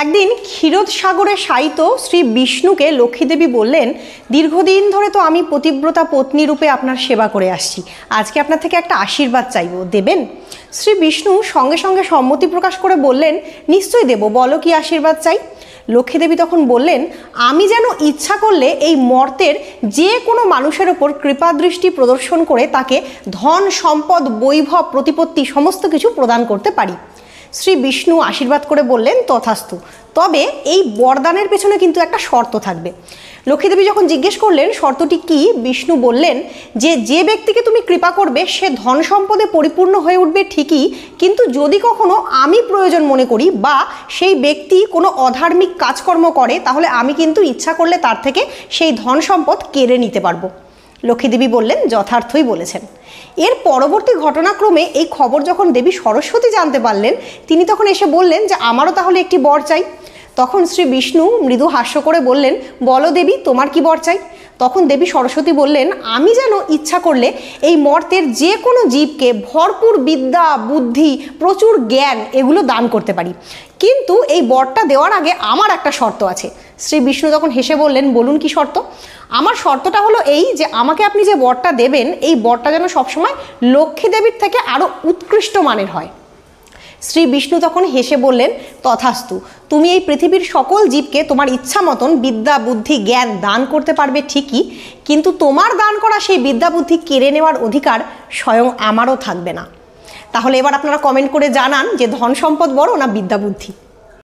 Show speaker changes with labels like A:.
A: একদিন ক্ষীরোদসাগরে শায়িত শ্রী বিষ্ণুকে লক্ষ্মীদেবী বললেন, দীর্ঘদিন ধরে তো আমি পতিব্রতা পত্নী রূপে আপনার সেবা করে আসছি, আজকে আপনার থেকে একটা আশীর্বাদ চাইব, দেবেন? শ্রী বিষ্ণু সঙ্গে সঙ্গে সম্মতি প্রকাশ করে বললেন, নিশ্চয়ই দেব, বলো কি আশীর্বাদ চাই। লক্ষ্মীদেবী তখন বললেন, আমি যেন ইচ্ছা করলে এই মর্তের যে কোনো মানুষের ওপর কৃপাদৃষ্টি প্রদর্শন করে তাকে ধন সম্পদ বৈভব প্রতিপত্তি সমস্ত কিছু প্রদান করতে পারি। শ্রী বিষ্ণু আশীর্বাদ করে বললেন, তথাস্তু, তবে এই বরদানের পেছনে কিন্তু একটা শর্ত থাকবে। লক্ষ্মীদেবী যখন জিজ্ঞেস করলেন শর্তটি কি, বিষ্ণু বললেন যে ব্যক্তিকে তুমি কৃপা করবে সে ধন সম্পদে পরিপূর্ণ হয়ে উঠবে ঠিকই, কিন্তু যদি কখনো আমি প্রয়োজন মনে করি বা সেই ব্যক্তি কোনো অধার্মিক কাজকর্ম করে, তাহলে আমি কিন্তু ইচ্ছা করলে তার থেকে সেই ধন সম্পদ কেড়ে নিতে পারবো। লক্ষ্মীদেবী বললেন, যথার্থই বলেছেন। এর পরবর্তী ঘটনাক্রমে এই খবর যখন দেবী সরস্বতী জানতে পারলেন, তিনি তখন এসে বললেন যে আমারও তাহলে একটি বর চাই। তখন শ্রী বিষ্ণু মৃদু হাস্য করে বললেন, বলো দেবী, তোমার কি বর চাই? তখন দেবী সরস্বতী বললেন, আমি যেন ইচ্ছা করলে এই মর্তের যে কোনো জীবকে ভরপুর বিদ্যা বুদ্ধি প্রচুর জ্ঞান এগুলো দান করতে পারি, কিন্তু এই বরটা দেওয়ার আগে আমার একটা শর্ত আছে। শ্রী বিষ্ণু তখন হেসে বললেন, বলুন কি শর্ত? আমার শর্তটা হলো এই যে আমাকে আপনি যে বরটা দেবেন এই বরটা যেন সবসময় লক্ষ্মী দেবীর থেকে আরও উৎকৃষ্ট মানের হয়। শ্রী বিষ্ণু তখন হেসে বললেন, তথাস্তু, তুমি এই পৃথিবীর সকল জীবকে তোমার ইচ্ছা মতন বিদ্যা বুদ্ধি জ্ঞান দান করতে পারবে ঠিকই, কিন্তু তোমার দান করা সেই বিদ্যা বুদ্ধি কেড়ে নেওয়ার অধিকার স্বয়ং আমারও থাকবে না। তাহলে এবার আপনারা কমেন্ট করে জানান যে ধন সম্পদ বড় না বিদ্যা বুদ্ধি।